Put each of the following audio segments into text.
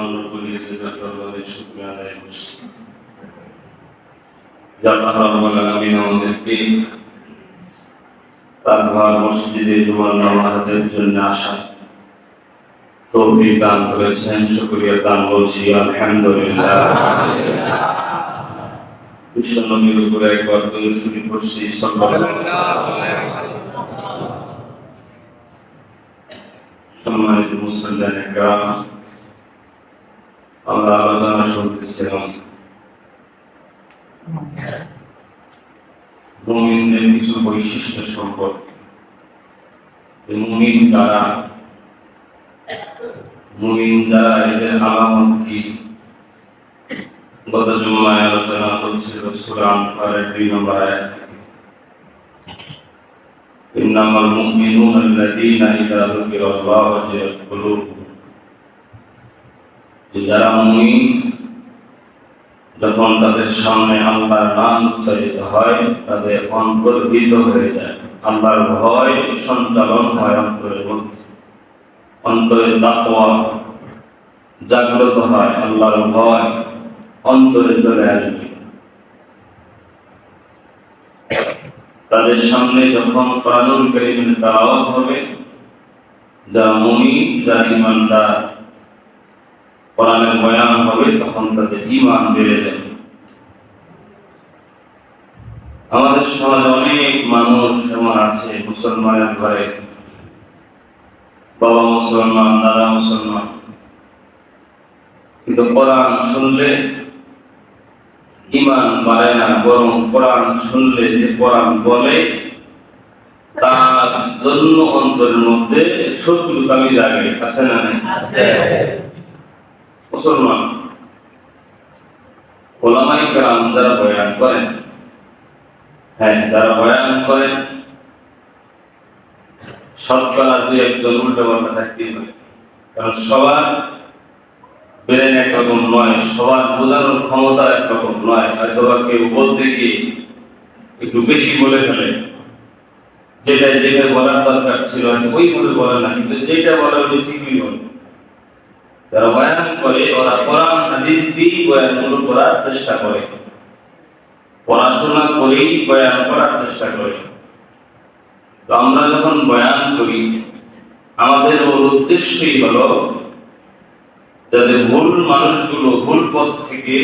মহান রব্বুল ইজ্জতের দরবারে শুকরিয়া আদায় করছি যে আল্লাহ রাব্বুল আলামিন আমাদেরকে তার ঘর মসজিদে জুমার নামাজ আদায়ের জন্য আসা তৌফিক দান করেছেন। শুকরিয়া দান বলছি আলহামদুলিল্লাহ। বিশ্ব নবীর উপরে একবার দরুদ শরীফ পড়ছি সাল্লাল্লাহু আলাইহি ওয়াসাল্লাম। সম্মানিত মুসলিম একরাম, আমরা আলোচনা শুনতেছিলাম মুমিনদের কিছু বৈশিষ্ট্য সম্পর্কে। মুমিন যারা এদের আলামত কি? গত জুমায় আলোচনা চলছিল সূরা আনফালের 2 নম্বর আয়াত থেকে। ইন্নামাল মুমিনুনা আল্লাযীনা ইযা যুকিরাল্লাহু ওয়াজিলাত কুলুবুহুম। যারা মুমিন, যখন তাদের সামনে আল্লাহর নাম উচ্চারিত হয় তাদের অন্তর ভীত হয়ে যায়, আল্লাহর ভয় সঞ্চালন হয় অন্তরের মধ্যে, অন্তরে তাকওয়া জাগ্রত হয়, আল্লাহর ভয় অন্তরে চলে আসবে। তাদের সামনে যখন কোরআনুল কারীমের তেলাওয়াত হবে, যারা মুমিন, যারা ঈমানদার, কোরআনের বয়ান হবে, তখন তাদের ঈমান বেড়ে যাবে। আমাদের সমাজে অনেক মানুষ এমন আছে, মুসলমানের ঘরে বাবা মুসলমান, দাদা মুসলমান, কিন্তু কোরআন শুনলে ঈমান বাড়ে না, বরং কোরআন শুনলে যে কোরআন বলে তার জন্য অন্তরের মধ্যে শত্রুতা জাগে। আছে না? আছে। মুসলমান ওলামায়ে কেরাম যারা বয়ান করেন, যারা বয়ান করেন, শতকরা 2-1 উল্টোপাল্টা থাকতেই হয়। কারণ সবার ব্রেন একরকম নয়, সবার বোঝানোর ক্ষমতা একরকম নয়। হয়তো বা কেউ বলতে গিয়ে একটু বেশি বলে ফেলে, যেটা বলার দরকার ছিল ওইভাবে বলে না, কিন্তু যেটা বলে ওই ঠিকই বলে। যারা বয়ান করে ওরা কোরআন হাদিস দিয়ে বয়ানগুলো করার চেষ্টা করে, পড়াশোনা করেই বয়ান করার চেষ্টা করে। তো আমরা যখন বয়ান করি, আমাদের মূল উদ্দেশ্যই হলো যাতে ভুল মানুষগুলো ভুল পথ থেকে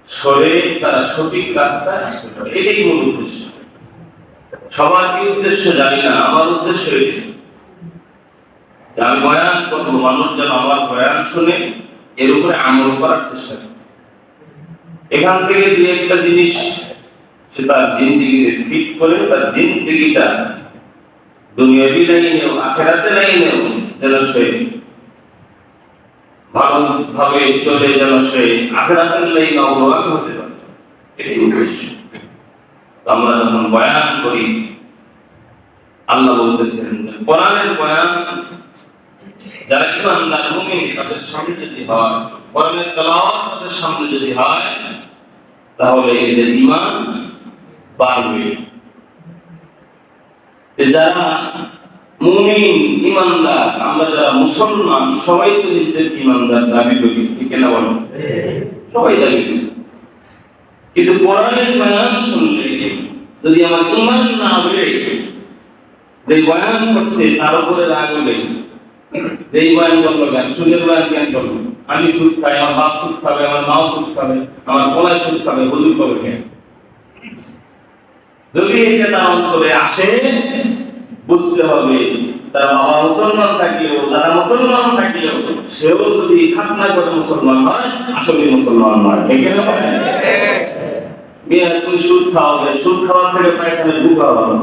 সরে তারা সঠিক রাস্তায় আসতে পারে। এটাই মূল উদ্দেশ্য। সবার কি উদ্দেশ্য জানি না, আমার উদ্দেশ্য এটাই। আমি বয়ান করবো, মানুষ যেন আমার বয়ান শুনে এর উপরে আমল করার চেষ্টা করে। এখান থেকে 2-1টা জিনিস সে তার জিন্দেগিতে ফিট করে, তার জিন্দেগিটা দুনিয়াবি লাইনেও আখিরাতের লাইনেও যেন সে ভালোভাবে চলে, যেন সে আখিরাতের লাইনে অগ্রগামী হতে পারে। এটাই উদ্দেশ্য। আমরা যখন বয়ান করি, আল্লাহ বলতেছেন কোরআনের বয়ান যারা ঈমানদার মুমিন তাদের সামনে যদি হয়, কোরআনের তেলাওয়াত তাদের সামনে যদি হয়, তাহলে এদের ঈমান বাড়বে। যারা মুমিন ঈমানদার, আমরা যারা মুসলমান সবাই তো নিজেদের ঈমানদার দাবি করি, ঠিক না বলো? সবাই দাবি করি। কিন্তু কোরআনের বয়ান শুনলে যদি আমার ঈমান না বেড়ে, যে বয়ান করছে তার উপরে রাগ উঠে, যেই বয়ান করলো কেন, সুদের বয়ান কেন করলো, আমি সুদ খাই, আমার বাপ সুদ খাবে, আমার মাও সুদ খাবে, আমার পোলায় সুদ খাবে, হুজুর করবে কেন? যদি এটা তার অন্তরে আসে, বুঝতে হবে তার বাবা মুসলমান থাকলেও, দাদা মুসলমান থাকলেও, সেও যদি খাতনা করে মুসলমান হয়, আসলে মুসলমান নয়। তুমি সুদ খাওয়াবে, সুদ খাওয়ার থেকে পায়খানে গু খাওয়া ভালো।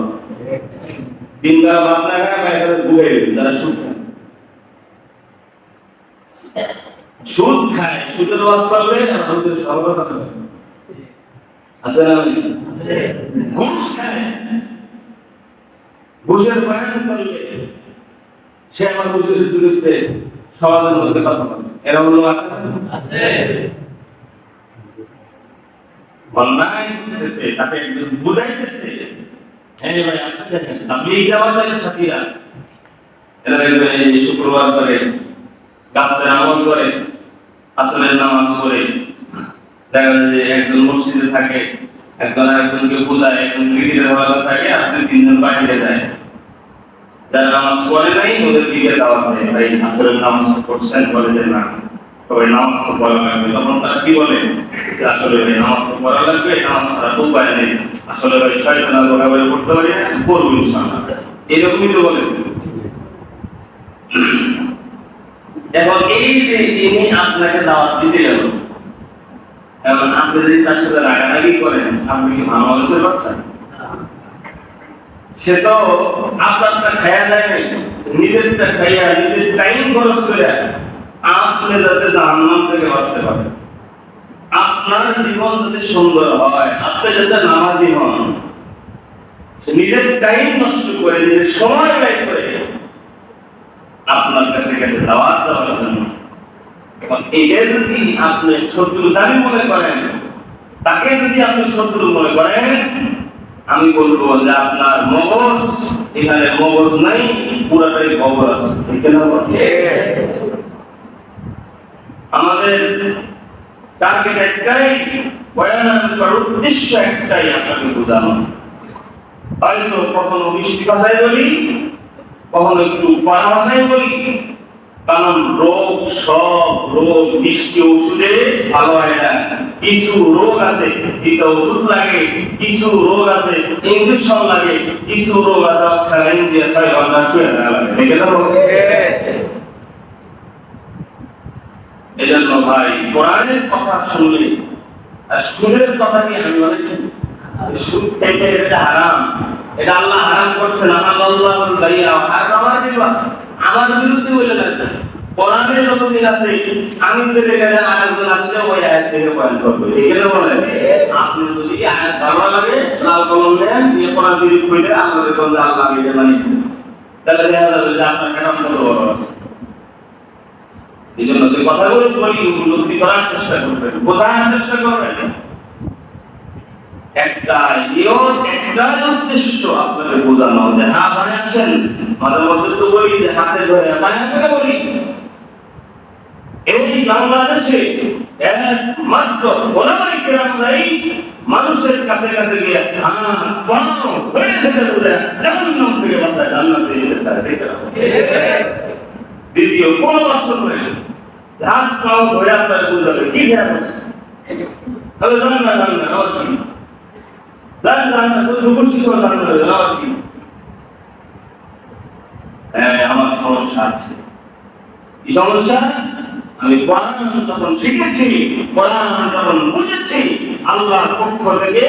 3 বেলা ভাত না খায় পায়খানে গু খাইবে যারা সুদ খায়। সুদ খায়, সুদের ওয়াজ করবে আর আমাদের সর্বদা খাবে। আছে না? ঘুষ খায়, ঘুষের বয়ান করলে সে আমার ঘুষের বিরুদ্ধে সমাজের মধ্যে কথা বলে। এরকম লোক আছে? অন্যায় করতেছে, তাকে বুঝাইতেছে, হ্যাঁ ভাই আপনি দেখেন, আপনি এই জামাতের সাথীরা, এরা দেখবেন এই শুক্রবার করে গাছের আমল করে, আসরের নামাজ পড়ে, দেখা যায় যে একজন মসজিদে থাকে, একজন আরেকজনকে বোঝায়, একজন জিকিরের হলে থাকে, আপনি তিনজন বাহিরে যায়। যারা নামাজ পড়ে নাই ওদের দিকে দাওয়াত দেয়, ভাই আসরের নামাজ পড়ছেন? বলে যে না, তবে নামাজ তো পড়া লাগবে। তখন তারা কি বলে যে আসলে ভাই নামাজ তো পড়া লাগবে, নামাজ ছাড়া তো উপায় নেই, আসলে ভাই শয়তান আর বরাবর করতে পারি না, পড়বো ইনশাআল্লাহ, এরকমই তো বলে। এখন এই যে তিনি আপনাকে দাওয়াত দিতে গেল, এখন আপনি যদি তার সাথে রাগারাগি করেন, আপনি কি ভালো মানুষের বাচ্চা? সে তো আপনারটা খায়া যায় নাই, নিজেরটা খাইয়া নিজের টাইম খরচ করে আপনি যাতে জাহান্নাম থেকে বাঁচতে পারেন, আপনার জীবন যাতে সুন্দর হয়, আপনি যাতে নামাজি হন, নিজের টাইম নষ্ট করে, নিজের সময় ব্যয় করে আপনার কাছে কাছে দাওয়াত দেওয়ার জন্য। এটা যদি আপনি শত্রু দাবি মনে করেন, তাকে যদি আপনি শত্রু মনে করেন, আমি বলবো যে আপনার মগজ, এখানে মগজ নাই, পুরাটাই গোবর আছে, ঠিক না? আমাদের টার্গেট একটাই, বয়ান করার উদ্দেশ্য একটাই, আপনাকে বোঝানো। হয়তো কখনো মিষ্টি ভাষায় বলি, কখনো একটু কড়া ভাষায় বলি, কারণ সব রোগ মিষ্টি ওষুধে ভালো হয় না। কিছু রোগ আছে যেটা ওষুধ লাগে, কিছু রোগ আছে ইনজেকশন লাগে, কিছু রোগ আছে স্যালাইন দিয়ে 6 ঘন্টা শুয়ে থাকা লাগে, ঠিক আছে? এজন্য ভাই কোরআনের কথা শুনলে, আর সুদের কথা কি আমি বলি, সুদ খেতে এটা হারাম, এটা আল্লাহ হারাম করছেন, আল্লাহর গাইয়া আমার বিরুদ্ধে বলে লাগবে। কোরআনে যতদিন আছে আমি সেটা গেলে আরেকজন আসলে ওই আয়াত থেকে বয়ান করবে, ঠিক আছে? বলেন আপনি যদি আয়াত ভালো লাগে লাল কলম নেন, দিয়ে কোরআন শরীফ পড়লে আমাদের বন্ধু আল্লাহ মিলে মানে তাহলে দেখা যাবে যে আপনার কারণ কত বড় আছে। এই জন্য যে কথাগুলো বলি উপলব্ধি করার চেষ্টা করবেন, বোঝার চেষ্টা করবেন। একটাই উদ্দেশ্য আপনাকে বোঝানো, যে হ্যাঁ ভাই আসেন, মাঝে মধ্যে তো বলি যে হাতে ধরে পায়ে বলি। এই বাংলাদেশে একমাত্র ওলামায়ে কেরামরাই মানুষের কাছে কাছে গিয়ে জাহান্নাম থেকে বাঁচায়, জান্নাতে যেতে চায়, দ্বিতীয় কোন অপশন নেই। হাত পাও ধরে আপনাকে বুঝাবে কি খেয়াল করছে, তাহলে জানেন না আমার কি আমার সমস্যা আছে। কি সমস্যা? আমি কোরআন যখন শিখেছি, কোরআন যখন বুঝেছি, আল্লাহর পক্ষ থেকে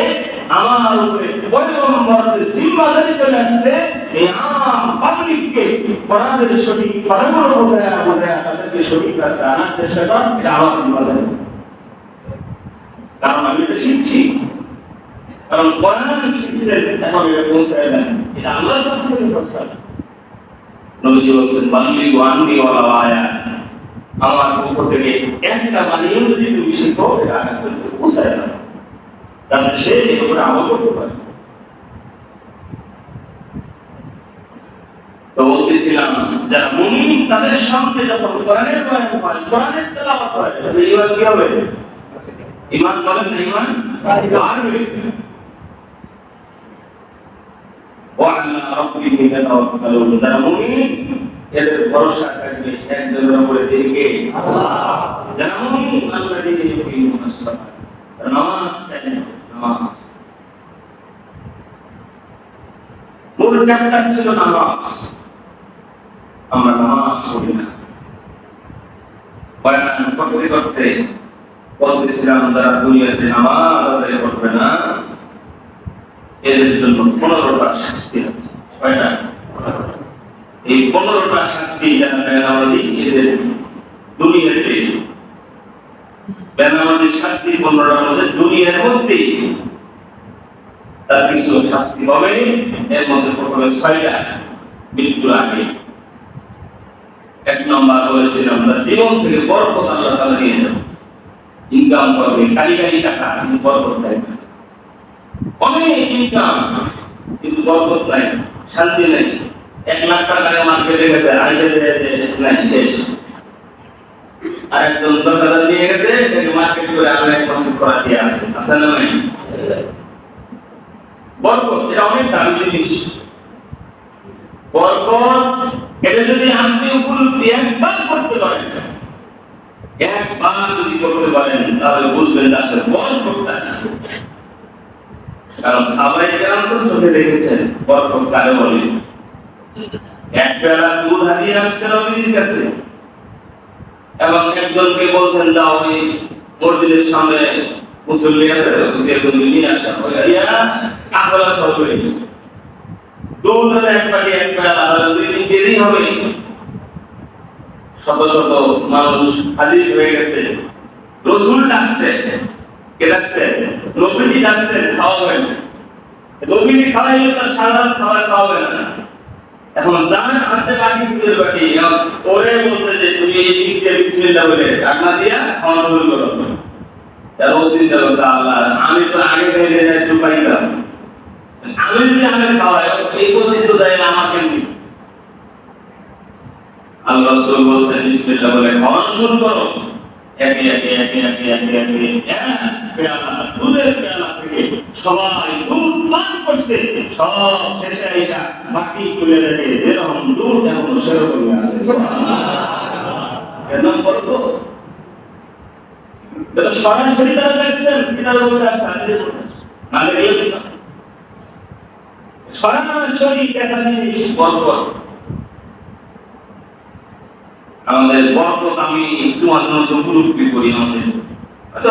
আমার উপরে পয়গম্বরদের জিম্মাদারি চলে আসছে, এই আম পাবলিককে কোরআনের সঠিক কথাগুলো বোঝায় তাদেরকে সঠিক রাস্তায় আনার চেষ্টা কর, এটা আমার জিম্মাদারি। কারণ আমি এটা শিখছি, কারণ কোরআন শিখছেন, এখন এটা পৌঁছায় দেন, এটা আল্লাহর পক্ষ থেকে পৌঁছায়। নবীজি বলেছেন বাল্লিগু আন্নি ওয়ালাউ আয়া, আমার পক্ষ থেকে একটা বাণীও যদি তুমি শিখো, এটা আরেকজনকে পৌঁছায় দাও, যাতে সে এর উপরে আমল করতে পারে। তো বলতেছিলাম, যারা মুমিন তাদের সামনে যখন কোরআনের বয়ান হয়, কোরআনের তেলাওয়াত হয়, তাহলে ঈমান কি হবে? ঈমান বলেন না, ঈমান বাড়বে। ওয়া'আলা রাব্বিহিম ইয়াতাওয়াক্কালুন, যারা মুমিন এদের ভরসা থাকবে একজনের উপরে, তিনি কে? আল্লাহ। যারা মুমিন আল্লাযীনা ইউকিমুনাস সালাত, নামাজ পড়েন, নামাজ। মূল চ্যাপ্টার ছিল নামাজ, আমরা নামাজ পড়ি না। বয়ান করতে করতে বলতেছিলাম, যারা দুনিয়াতে নামাজ আদায় করবে না, এদের জন্য 15টা শাস্তি আছে। কয়টা? এই 15টা শাস্তি যারা বেনামাজি, এদের দুনিয়াতে বেনামাজির শাস্তি 15টার মধ্যে, দুনিয়ার মধ্যে তার কিছু শাস্তি হবে। এর মধ্যে প্রথমে 6টা মৃত্যুর আগে। 1 নম্বর বলেছিলাম, তার জীবন থেকে বরকত আল্লাহ তাআলা নিয়ে যাবে, ইনকাম করবে কালি টাকা, কিন্তু বরকত নাই, অনেক ইনকাম কিন্তু বরকত নাই, শান্তি নাই। 1 লাখ টাকা মার্কেটে গেছে, আইতে নাই, শেষ। আর একজন দোকানদার নিয়ে গেছে এটাকে মার্কেট করে আমরা এক বছর করা দিয়ে আছে আছে না নাই? বরকত এটা অনেক দামি জিনিস। বরকত এটা যদি আপনি উপলব্ধি একবার করতে পারেন, একবার যদি করতে পারেন তাহলে বুঝবেন যে আসলে বরকতটা কি। কারণ সাহাবায়ে কেরাম তো চোখে দেখেছেন বরকত কারে বলে। এক বেলা দুধ হারিয়ে আসছে নবীর কাছে এবং একজনকে বলছেন যাও ওই মসজিদের সামনে মুসল্লি আছে ওদেরকে নিয়ে আসা ইয়া কাফলা সব হয়েছে দুধ এক বাটি এক বেলা দুই দিন দেরি হবে। শত শত মানুষ হাজির হয়ে গেছে। রাসূল ডাকছে, কে ডাকছে? নবীজি ডাকছেন, খাওয়াবেন। নবীজি খাওয়াইলে তার সারা খাবার খাওয়াবে না। এখন যান হাতে বাটি দুধের বাটি ওরে বলছে যে তুমি এই দিকে বিসমিল্লাহ বলে ডাকনা দিয়া খাওয়া শুরু করো। তারও চিন্তা করছে আল্লাহ আমি তো আগে থেকে একটু পাইতাম, আমি যদি আগে খাওয়াই এই পর্যন্ত দেয় আমাকে কি? আল্লাহ রাসূল বলছেন বিসমিল্লাহ বলে খাওয়া শুরু করো। একে একে একে একে একে একে পেয়ালা দুধের পেয়ালা থেকে সবাই দুধ পান করছে। সব শেষে আইসা বাটি খুলে দেখে যেরকম দুধ এখন সেরকমই আছে। এরকম বলতো এটা সরাসরি তারা দেখছেন কিতাবের মধ্যে আছে না দেখলে না সরাসরি দেখা জিনিস বরকত। আমাদের বরকত আমি একটু মাঝে মধ্যে উপলব্ধি করি। আমাদের হয়তো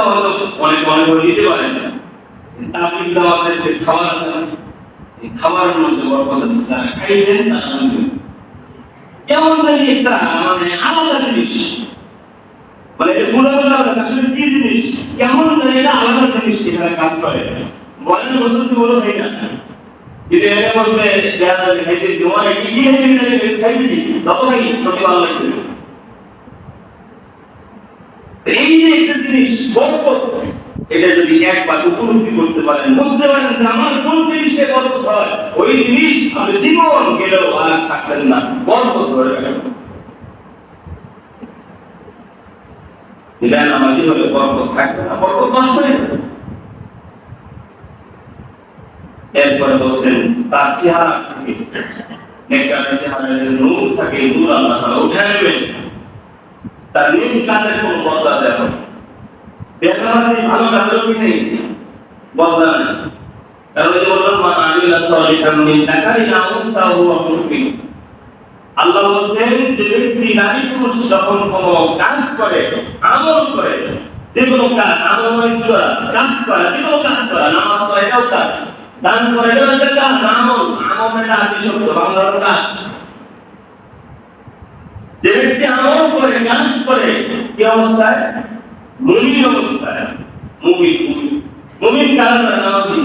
অনেক অনেক দিতে পারেন না, তাবলীগ জামাতের যে খাবার আছে এই খাবারের মধ্যে বরকত আছে। যারা খাইছেন তারা কেমন জানি একটা মানে আলাদা জিনিস, মানে বোঝা আসলে কি জিনিস, কেমন জানি এটা আলাদা জিনিস এখানে কাজ করে। বলেন বস্তু বলো তাই না, কিন্তু এর মধ্যে দেখা যাবে খাইতে জমা কি কি খাইতে যত খাই তত ভালো লাগতেছে। এই যে একটা জিনিস বরকত, এটা যদি একবার উপলব্ধি করতে পারেন, বুঝতে পারেন যে আমার কোন জিনিসে বরকত হয়, ওই জিনিস আমি জীবন গেলেও আর থাকবেন না, বরকত ধরে রাখবেন। যেটা নামাজি হলে বরকত থাকবে না, বরকত নষ্ট হয়ে যাবে। এরপরে বলছেন তার চেহারা থেকে নেককারের চেহারায় নূর থাকে, নূর আল্লাহ তাআলা উঠে নেবেন। তার নেক কাজের কোনো বদলা দেয় না। বেকার ভালো কাজের কি নেই বদলা নেই। কারণ এই বললাম মান আমিলা সালিহান মিন যাকারিন আও উনসা ওয়া হুয়া মুমিন। আল্লাহ বলেন যে ব্যক্তি নারী পুরুষ যখন কোনো কাজ করে, আমল করে, যে কোনো কাজ আমল মানে কাজ করা, যে কোনো কাজ করা, নামাজ পড়া এটাও কাজ, দান করে এটাও একটা কাজ, আমল আমল এটা আদি শব্দ বাংলার কাজ। যে ব্যক্তি আমল করে, কাজ করে, কি অবস্থায়? মুমিন অবস্থায়। মুমিন কাজ করে নামাজি।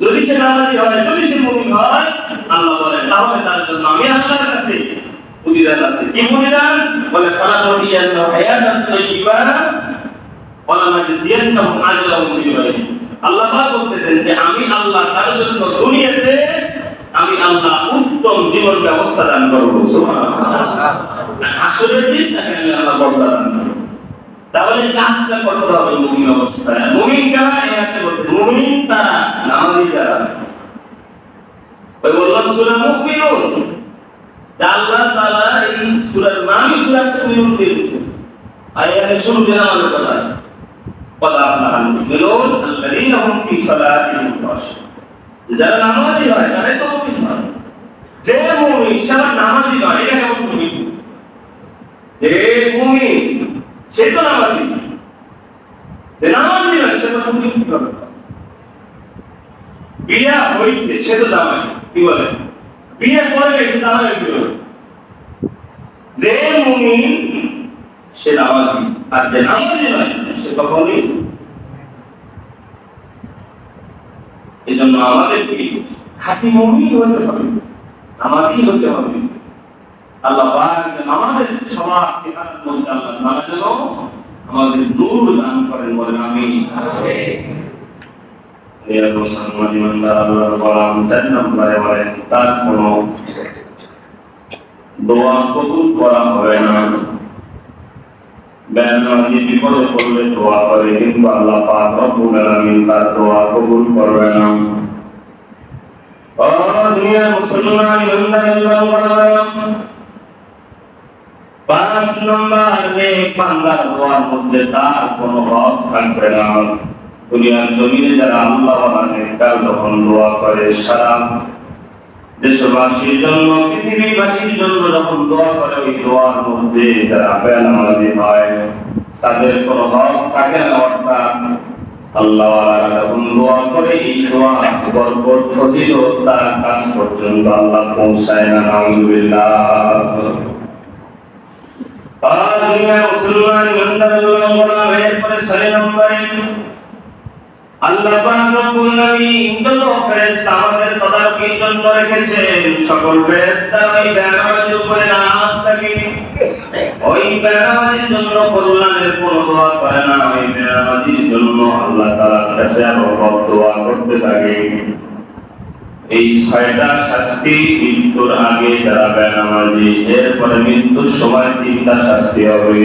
যদি সে নামাজি হয়, যদি সে মুমিন হয়, আল্লাহ বলেন তাহলে তার জন্য আমি আল্লাহর কাছে প্রতিদান আছে। কি প্রতিদান? বলে ফালাতুলিয়ান্নাহু হায়াতান তাইয়্যিবা ওয়া লানাজজিয়ান্নাহুম আজরাহুম বিগাইরি হিসাব। আল্লাহ পাক বলতেছেন যে আমি আল্লাহ তার জন্য দুনিয়াতে আমি আল্লাহ উত্তম জীবন ব্যবস্থা দান করব। সুবহানাল্লাহ। আসলে কি তাকে আল্লাহ বদলা দান করবে। তাহলে কাজটা করতে হবে মুমিন অবস্থায়। মুমিন কারা? এতে বলছে মুমিন তারা নামাজি যারা। ওই বললাম সূরা মুমিনুন, আল্লাহ তাআলা এই সূরার নামই সূরা মুমিনুন দিয়েছেন। আয়াতের শুরুতে নামাজের কথা আছে। ক্বাদ আফলাহাল মুমিনুন আল্লাযীনা হুম ফী সালাতিহিম খাশিউন। যারা নামাজি হয় তারাই তো মুমিন হয়। যে মুমিন সে নামাজি নয়, এটা কেমন মুমিন? যে মুমিন সে তো নামাজি, যে নামাজি নয় সে তো মুমিন কি হবে? বিয়া হয়েছে সে তো জামাই, কি বলে? বিয়ে করে গেছে জামাই কি বলে? যে মুমিন সে নামাজি, আর যে নামাজি নয় সে কখনোই। এই জন্য আমাদেরকে খাঁটি মুমিন হতে হবে, নামাজি হতে হবে। আল্লাহ পাক আমাদের সবার ঠিকানার মধ্যে আল্লাহ তাআলা যেন আমাদের নূর দান করেন, বলেন আমিন। এর মুসলমান ইমানদার আল্লাহর গোলাম 4 নম্বরে বলেন তার কোনো দোয়া কবুল করা হবে না। বেনামাজি বিপদে পড়লে দোয়া করে, কিন্তু আল্লাহ পাক রব্বুল আলামিন তার দোয়া কবুল করবে না। ও দুনিয়ার মুসলমান ইমানদার আল্লাহর 5 নম্বর নেক বান্দার দোয়ার মধ্যে তার কোনো হক থাকবে না। দুনিয়ার জমিনে যারা আল্লাহ নেককার যখন দোয়া করে, সারা দেশবাসীর জন্য, পৃথিবীবাসীর জন্য যখন দোয়া করে, ওই দোয়ার মধ্যে যারা বেনামাজি হয় তাদের কোনো হক থাকে না। অর্থাৎ আল্লাহ যখন দোয়া করে, এই দোয়া বরকত ফজিলত তার কাছ পর্যন্ত আল্লাহ পৌঁছায় না। আলহামদুলিল্লাহ। মুসলমান এরপরে 6 নম্বরে আল্লাহ পাক রব্বুল আলামিন যত ফেরেশতা আমাদের তদারকির জন্য রেখেছেন, সকল ফেরেশতা ওই বেনামাজির উপরে নাজ থাকে। ওই বেনামাজির জন্য কল্যাণের কোনো দোয়া করে না, ওই বেনামাজির জন্য আল্লাহ তাআলার কাছে আরো দোয়া করতে থাকে। এই 6টা শাস্তি মৃত্যুর আগে যারা বেনামাজি, এরপরে মৃত্যুর সময় 3টা শাস্তি হবে।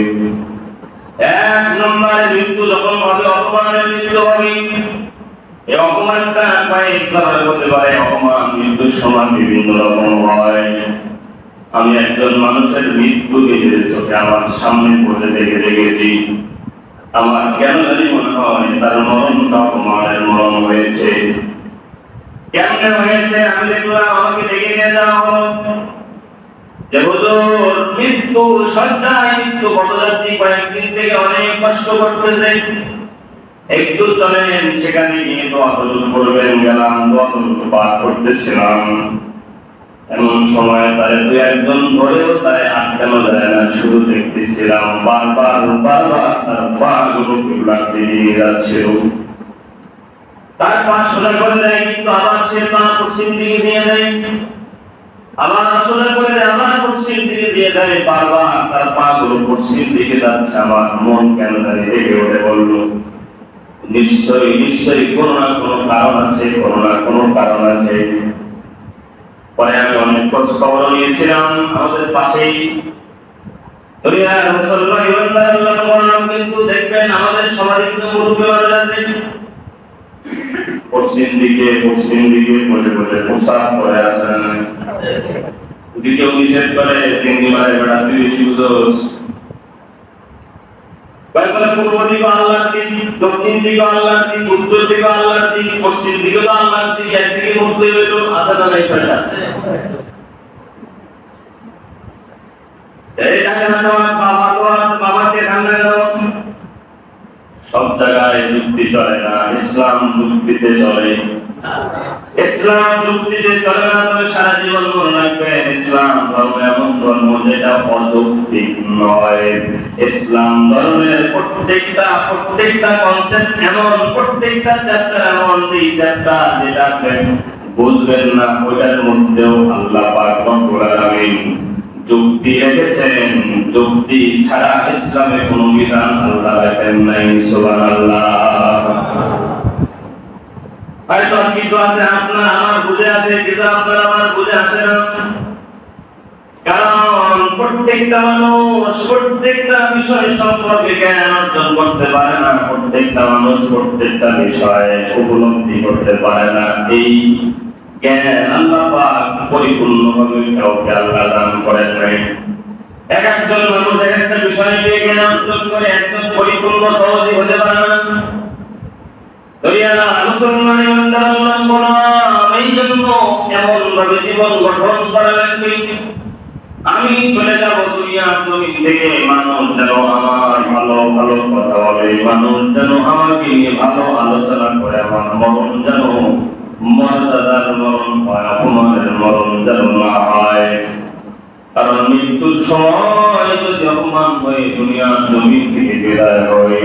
1 নম্বরে মৃত্যু যখন হবে, অপমানের মৃত্যু হবে। এই অপমানটা কয়েক ধরনের হতে পারে। অপমান মৃত্যুর সময় বিভিন্ন রকম হয়। আমি একজন মানুষের মৃত্যু নিজের চোখে আমার সামনে বসে দেখেছি। আমার কেন জানি মনে হয় তার মরণটা অপমানের মরণ হয়েছে। কেমনে হয়েছে? আমি দেখলাম, আমাকে দেখে নিয়ে যাওয়া হলো যে হুজুর মৃত্যু সজ্জায়, মৃত্যু পদযাত্রী কয়েকদিন থেকে অনেক কষ্ট করতেছে, একটু চলেন সেখানে গিয়ে দোয়া করবেন। গেলাম, দোয়া পাঠ করতেছিলাম, এমন সময় তারে 2-1 ধরেও তারে আটকানো যায় না। শুরু দেখতেছিলাম বারবার তার পা গুলো কিবলার দিকে নিয়ে যাচ্ছিল। তার পা সোজা করে দেয়, কিন্তু আবার সে পা পশ্চিম দিকে দিয়ে দেয়, আবার সোজা করে দেয়, আবার পশ্চিম দিকে দিয়ে দেয়। বারবার তার পা গুলো পশ্চিম দিকে যাচ্ছে। আমার মন কেন জানি রেগে উঠে বলল, নিশ্চয়ই কোনো না কোনো কারণ আছে, কোনো না কোনো কারণ আছে। পরে আমি অনেক খোঁজ খবর নিয়েছিলাম। আমাদের পাশেই দুনিয়ার মুসলমান ইমানদার আল্লাহর গোলাম, কিন্তু দেখবেন আমাদের সবারই কিছু মুরব্বি মানুষ আছে, পশ্চিম দিকে বলে প্রসাদ করে আছেন। দ্বিতীয় নিষেধ করে, তিনটি মারে বেড়া 30 বুঝোস, বাইবেলে পূর্ব দিকে আল্লাহর দিক, দক্ষিণ দিকে আল্লাহর দিক, উত্তর দিকে আল্লাহর দিক, পশ্চিম দিকে তো আল্লাহর দিক। একদিকে মুখ দিয়ে হইল আসা না নাই শয়তা। এই জায়গায় বাবাকে ঠান্ডা গেল। সব জায়গায় যুক্তি চলে না, ইসলাম যুক্তিতে চলে। ইসলাম যুক্তিতে চলে না, তবে সারা জীবন মনে রাখবেন, ইসলাম ধর্ম এমন ধর্ম যেটা অযৌক্তিক নয়। ইসলাম ধর্মের প্রত্যেকটা কনসেপ্ট এমন, প্রত্যেকটা চ্যাপ্টার এমন, এই চ্যাপ্টার যেটা আপনি বুঝবেন না, ওটার মধ্যেও আল্লাহ পাক রব্বুল আলামিন যুক্তি রেখেছেন। যুক্তি ছাড়া ইসলামে কোনো বিধান আল্লাহ রাখেন নাই। সুবহানাল্লাহ। হয়তো কিছু আছে আপনার আমার বুঝে আসে, কিছু আপনার আমার বুঝে আসে না। কারণ প্রত্যেকটা মানুষ প্রত্যেকটা বিষয় সম্পর্কে জ্ঞান অর্জন করতে পারে না। প্রত্যেকটা মানুষ প্রত্যেকটা বিষয় উপলব্ধি করতে পারে না। এই জ্ঞান আল্লাহ পাক পরিপূর্ণভাবে কাউকে আল্লাহ দান করেন নাই। একজন মানুষ একটা বিষয় নিয়ে জ্ঞান অর্জন করে একদম পরিপূর্ণ সহজে হতে পারে না। মুসলমান ইমানদার আল্লাহর গোলাম, এই জন্য এমন ভাবে জীবন গঠন করা লাগবে, আমি চলে যাব দুনিয়ার জমিন থেকে, মানুষ যেন আমার ভালো ভালো কথা বলে, মানুষ যেন আমাকে নিয়ে ভালো আলোচনা করে, আমার মরণ যেন মর্যাদার মরণ হয়, অপমানের মরণ যেন না হয়। কারণ মৃত্যুর সময় যদি অপমান হয়ে দুনিয়ার জমিন থেকে বিদায় হয়,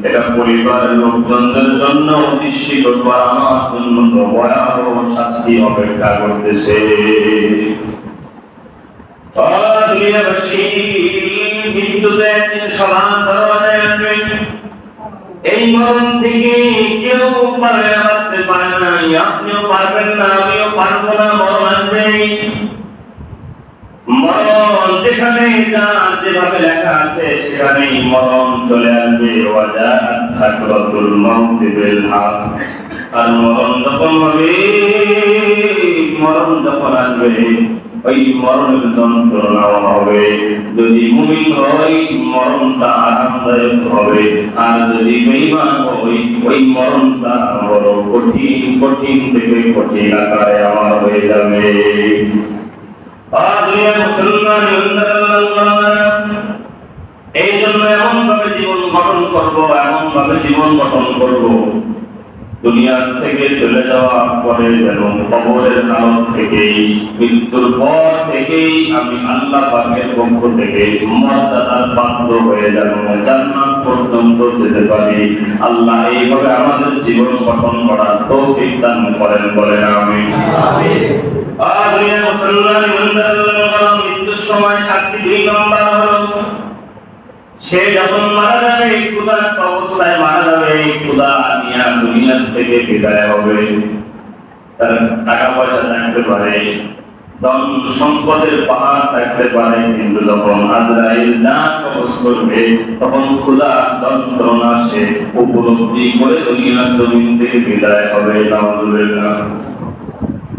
এটা পরিবারের লোকজনদের জন্য নিশ্চিত আমার জন্য তো ভয়াবহ শাস্তি অপেক্ষা করতেছে। মৃত্যুতে একদিন সমান দরজায় আসবে। এই মরণ থেকে কেউ পারে বাঁচতে পারে না, আপনিও পারবেন না, আমিও পারবো না। মরণ আসবে। মরণ যেখানে যার যেভাবে লেখা আছে সেখানেই মরণ চলে আসবে। ওয়াজাআত সাকরাতুল মাউত বিল হক। আর মরণ যখন হবে, মরণ যখন আসবে, ওই মরণের যন্ত্রণা হবে। যদি মুমিন হয় মরণটা আরামদায়ক হবে, আর যদি বেঈমান হয় ওই মরণটা বড় কঠিন, কঠিন থেকে কঠিন আকারে আমার হয়ে যাবে। এই জন্য এমন ভাবে জীবন গঠন করবো, এমন ভাবে জীবন গঠন করবো, দুনিয়া থেকে চলে যাওয়ার পরে যেন কবরের হালত থেকেই, মৃত্যুর পর থেকেই আমি আল্লাহ পাকের পক্ষ থেকে মর্যাদার পাত্র হয়ে যেন জান্নাত পর্যন্ত যেতে পারি। আল্লাহ এইভাবে আমাদের জীবন গঠন করার তৌফিক দান করেন, বলেন আমিন। মৃত্যুর সময় শাস্তি 2 নম্বর হলো, সে যখন মারা যাবে ক্ষুধার্ত অবস্থায় মারা যাবে, ক্ষুধা নিয়ে দুনিয়া থেকে বিদায় হবে। তার টাকা পয়সা থাকতে পারে, ধন সম্পদের পাহাড় থাকতে পারে, কিন্তু যখন আজরাইল জান কবজ করবে তখন ক্ষুধা যন্ত্রণা সে উপলব্ধি করে দুনিয়ার জমিন থেকে বিদায় হবে। নাউযুবিল্লাহ।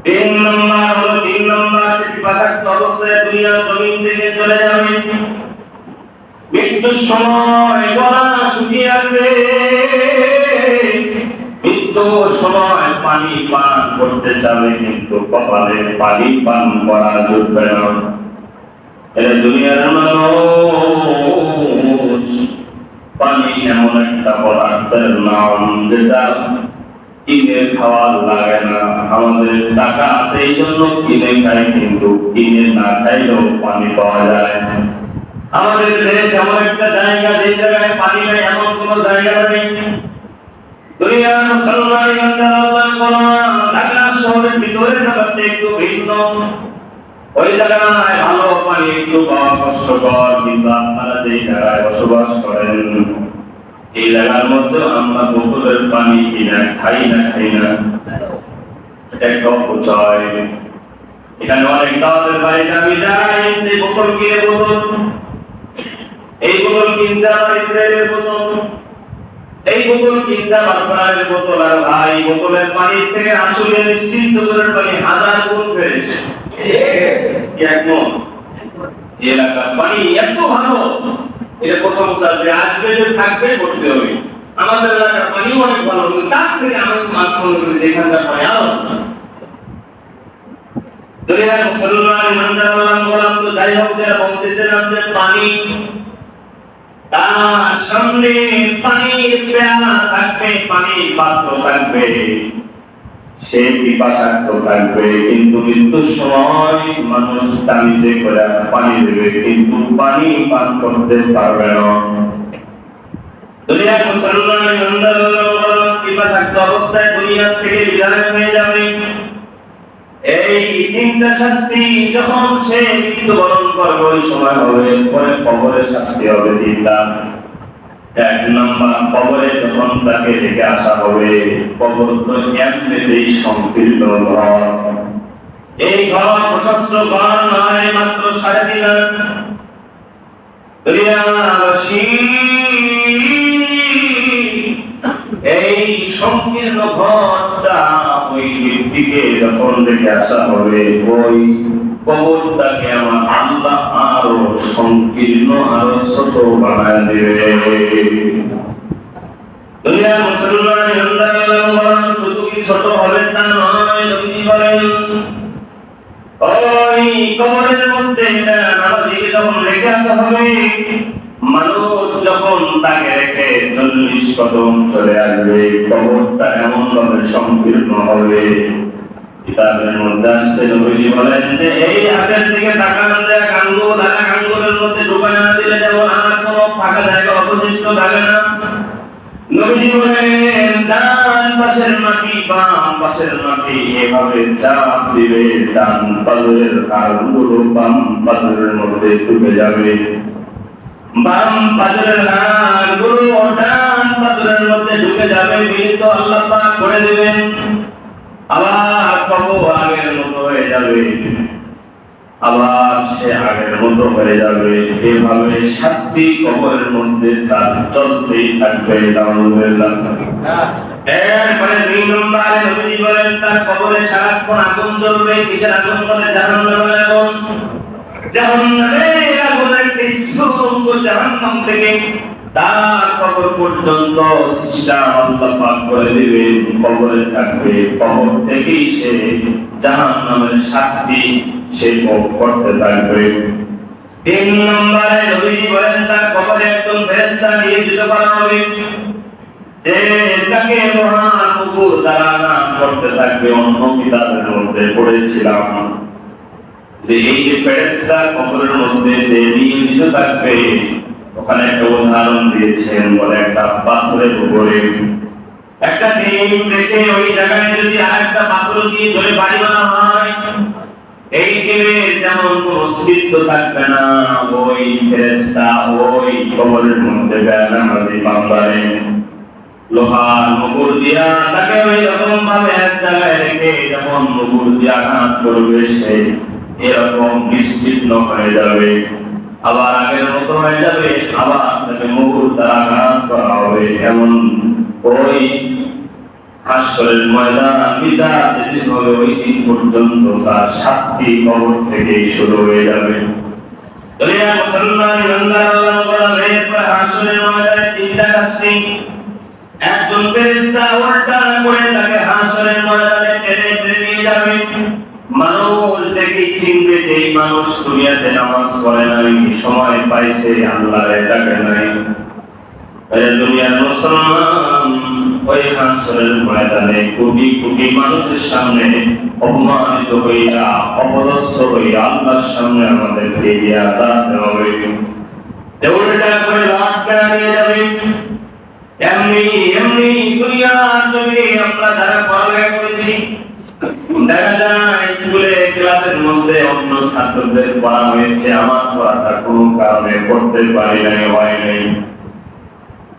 3 নম্বর সে বিপাকাক্ত অবস্থায় দুনিয়ার জমিন থেকে চলে যাবে। মৃত্যুর সময় গলা শুকিয়ে আসবে, মৃত্যুর সময় পানি পান করতে চাবে, কিন্তু কপালে পানি পান করা জুটবে না। এই দুনিয়ার মানুষ, পানি এমন একটা পদার্থের নাম যেটা কিনে খাওয়া লাগে না। আমাদের টাকা আছে এই জন্য কিনে খাই, কিন্তু কিনে না খাইলেও পানি পাওয়া যায়। আমাদের দেশ এমন একটা জায়গা, যে জায়গায় পানি নেই এমন কোন জায়গা নেই। দুনিয়ার মুসলমান ইমানদার আল্লাহর গোলাম, ঢাকা শহরের ভিতরে থাকতে একটু ভিন্ন, ওই জায়গায় ভালো পানি একটু পাওয়া কষ্টকর, কিন্তু আপনারা যে জায়গায় বসবাস করেন এই জায়গার মধ্যে আমরা বোতলের পানি কিনা খাই না, একটা অপচয়। এখানে অনেক দাওয়াতের বাড়িতে আমি যাই, এই বোতল কিনে বোতল, এই বোতল কিনছে আমার ইসরায়েলের বোতল, এই বোতল কিনছে আমার প্রাণের বোতল। আর ভাই বোতলের পানির থেকে আসলে নিশ্চিত বোতলের পানি 1000 গুণ ফ্রেশ। এলাকার পানি এত ভালো, এটা প্রশংসা যে আসবে যে থাকবে করতে হবে। আমাদের এলাকার পানি অনেক ভালো, কিন্তু তার থেকে আমি মনে করি যে এখানকার পানি আরো দুনিয়ার মুসলমান ইমানদার আল্লাহর গোলাম। তো যাই হোক, যারা বলতেছিলাম যে পানি, তার সামনে পানির পেয়ালা থাকবে, পানির পাত্র থাকবে, সে পিপাসার্থ থাকবে, কিন্তু মৃত্যুর সময় মানুষ তামিজে করে পানি দেবে, কিন্তু পানি পান করতে পারবে না। দুনিয়ার মুসলমান ইমানদার আল্লাহর গোলাম পিপাসার্থ অবস্থায় দুনিয়া থেকে বিদায় হয়ে যাবে। এই 3টা শাস্তি যখন সে মৃত্যুবরণ করবে ওই সময় হবে, পরে কবরের শাস্তি হবে 3টা। 1 নম্বর, কবরে যখন তাকে রেখে আসা হবে, কবর তো এমনিতেই সংকীর্ণ ঘর। এই ঘর প্রশস্ত ঘর নয়, মাত্র 3.5 লাখ। দুনিয়াবাসী এই সংকীর্ণ ঘরটা ওই ব্যক্তিকে যখন রেখে আসা হবে, ওই কবরটাকে আমার আল্লাহ আরো সংকীর্ণ, আরো ছোট বানায় দেবে। দুনিয়ার মুসলমান ইমানদার আল্লাহর গোলাম শুধু কি ছোট হবে তা নয়, নবী বলেন ওই কবরের মধ্যে নামাজীকে যখন রেখে আসা হবে, মানুষ যখন তাকে রেখে 40 কদম চলে আসবে, কবরটা এমন ভাবে সংকীর্ণ হবে। কিতাবের মধ্যে আসছে, নবীজি বলেন যে এই আগের দিকে তাকান, যে আঙ্গুল আর আঙ্গুলের মধ্যে ঢুকায় না দিলে যেমন আর কোনো ফাঁকা জায়গা অবশিষ্ট থাকে না। নবীজি বলেন ডান পাশের মাটি বাম পাশের মাটি এভাবে চাপ দিবে, ডান পাশের হাড়গুলো বাম পাশের মধ্যে ঢুকে যাবে, বাম পাশের হাড়গুলো ডান পাশের মধ্যে ঢুকে যাবে, মিলিত আল্লাহ পাক করে দিবেন। আবার কবর আগের মতো হয়ে যাবে। আবার সে আগের মতো হয়ে যাবে। এভাবে শাস্তি কবরের মধ্যে তার চলতেই থাকবে। এরপরে 2 নম্বরে নবীজি বলেন তার কবরে সারাক্ষণ আগুন জ্বলবে। কিসের আগুন? বলে জাহান্নামের আগুন। জাহান্নামের আগুনের সুড়ঙ্গ জাহান্নাম থেকে তার কবর পর্যন্ত সিস্টেম আল্লাহ পাক করে দিবেন। কবরে থাকবে, কবর থেকেই সে জাহান্নামের শাস্তি সে ভোগ করতে থাকবে। 3 নম্বরে নবীজি বলেন তার কবরে একজন ফেরেশতা নিয়োজিত করা হবে, যে তাকে মহান মুকুর দ্বারা নাম করতে থাকবে। অন্য কিতাবের মধ্যে পড়েছিলাম যে এই যে ফেরেশতা কবরের মধ্যে যে নিয়োজিত থাকবে, ওখানে একটা উদাহরণ দিয়েছেন। বলে একটা পাথরের উপরে একটা ডিম রেখে ওই জায়গায় যদি আরেকটা পাথর দিয়ে জোরে বাড়ি বানা হয়, এই ডিমের যেমন কোনো অস্তিত্ব থাকবে না। ওই ফেরেশতা ওই কবরের মধ্যে নামাজি বান্দারে লোহার মুকুর দিয়া তাকে ওই রকম ভাবে এক জায়গায় রেখে যখন মুকুর দিয়ে আঘাত করবে, সে এরকম বিচ্ছিন্ন হয়ে যাবে, আবার আগের মতো হয়ে যাবে, আবার তাকে মুকুর দ্বারা আঘাত করা হবে। এমন ওই হাসরের ময়দান বিচার যেদিন হবে, ওই দিন পর্যন্ত তার শাস্তি কবর থেকে শুরু হয়ে যাবে। মুসলমান ইমানদার আল্লাহ বলেন হাসরের ময়দানে 3টা শাস্তি। একজন ফেরেশতা উল্টা করে তাকে হাসরের ময়দানে টেনে টেনে নিয়ে যাবে। মানুষ দেখে চিনবে যে এই মানুষ দুনিয়াতে নামাজ পড়ে নাই, সময় পাইছে আল্লাহর ডাকে নাই। দুনিয়ার মুসলমান ওই হাসরের ময়দানে কোটি কোটি মানুষের সামনে অপমানিত হইয়া অপদস্থ হইয়া আল্লাহর সামনে আমাদেরকে গিয়ে দাঁড়াতে হবে। উল্টা করে লাটকা নিয়ে যাবে। এমনি এমনি দুনিয়ার জমিনে আমরা যারা পড়ালেখা করেছি, দেখা যায় স্কুলে ক্লাসের মধ্যে অন্য ছাত্রদের পড়া হয়েছে, আমার পড়াটা কোনো কারণে পড়তে পারি নাই, হয় নাই।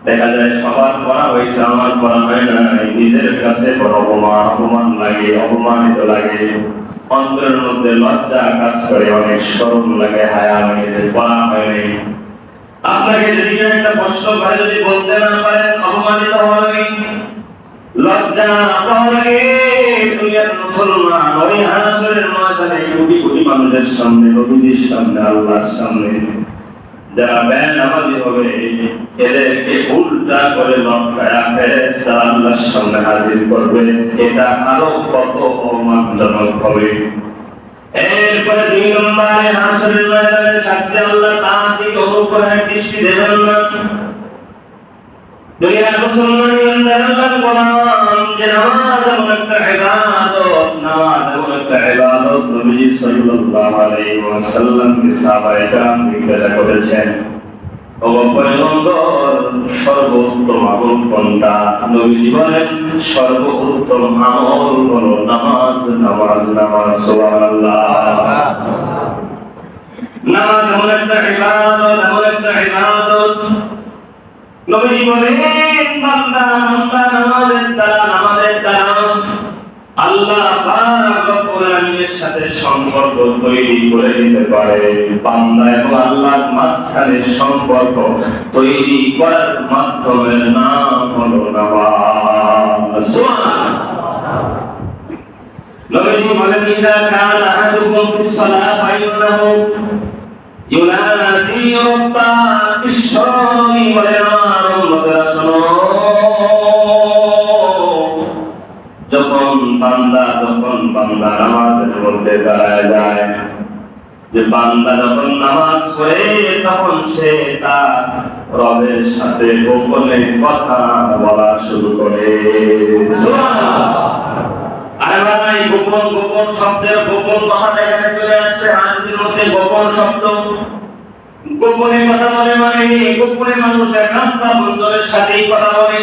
দেখা যায় সবার পড়া হয়েছে, আমার পড়া হয় নাই। নিজের কাছে বড় অপমান লাগে, অপমানিত লাগে, অন্তরের মধ্যে লজ্জা কাজ করে, অনেক শরম লাগে, হায়া লাগে, পড়া হয় নাই। আপনাকে যদি একটা প্রশ্ন করে যদি বলতে না পারেন, অপমানিত হয়, লজ্জা পাওয়ারে দুনিয়ার মুসলমান ওই হাসরের ময়দানে কোটি কোটি মানুষের সামনে, নবীর সামনে, আল্লাহর সামনে যারা বেনামাজি হবে, এদেরকে উল্টা করে লটকায়া ফেরেশতা আল্লাহর সামনে হাজির করবে। এটা আরো কত অপমানজনক হবে। এরপরে 2 নম্বরে হাসরের ময়দানে শাস্তি আল্লাহ তার দিকে অনুগ্রহের দৃষ্টি দেবেন না। দুনিয়ার মুসলমান ইমানদার আল্লাহ বলেন যে নামাজ এমন একটা ইবাদত, নামাজ এমন একটা ইবাদত। নবীজি সাল্লাল্লাহু আলাইহি ওয়াসাল্লাম কে সাহাবায়ে কেরাম জিজ্ঞাসা করেছেন, ও পয়গম্বর সর্বোত্তম আমল কোনটা? নবীজি বলেন সর্বোত্তম আমল হলো নামাজ, নামাজ, নামাজ। সুবহানাল্লাহ। নামাজ এমন একটা ইবাদত, এমন একটা ইবাদত। নবীজি বলেন বান্দা বান্দা নামাজের দ্বারা আল্লাহ পাক রব্বুল আলামিনের সাথে সম্পর্ক তৈরি করে দিতে পারে। বান্দা এবং আল্লাহর মাঝখানে সম্পর্ক তৈরি করার মাধ্যমের নাম হলো নামাজ। সুবহানাল্লাহ। নবীজি বলেন ইদা কানা আহাদুকুম ফিস সালাহ ফাইন্নাহু ইউনাজি রাব্বা। ঈশ্বরী বলেন আমার উম্মতেরা শোনো, যখন বান্দা নামাজের মধ্যে দাঁড়ায় যায়, যে বান্দা যখন নামাজ পড়ে তখন সে তার রবের সাথে গোপনে কথা বলা শুরু করে। আরে ভাই, গোপন গোপন শব্দের গোপন কথাটা এখানে চলে আসছে। হাদিসের মধ্যে গোপন শব্দ, গোপনে কথা বলে, মানে গোপনে মানুষ একান্ত বন্ধুদের সাথেই কথা বলে,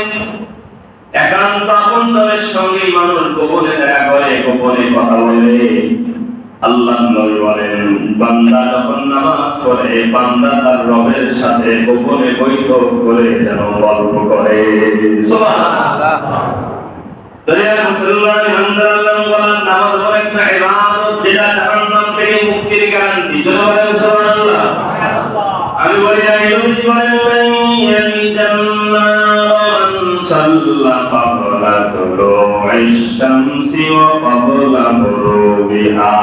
একান্ত বন্ধুদের সঙ্গেই মানুষ গোপনে দেখা করে, গোপনে কথা বলে। আল্লাহ নবী বলেন বান্দা যখন নামাজ পড়ে, বান্দা তার রবের সাথে গোপনে বৈঠক করে যেন গল্প করে। সুবহানাল্লাহ। দুনিয়ার মুসলমান ইমানদার আল্লাহ বলেন নামাজ হলো একটা ইবাদত, যেটা জাহান্নাম থেকে মুক্তির কারণ। শান্তি। জোরে বলেন সুবহানাল্লাহ। আমি বলি না নবী বলেন জান্নাত সাল্লা ক্বাবলা তুলুইশ শামসি ওয়া ক্বাবলা গুরুবিহা।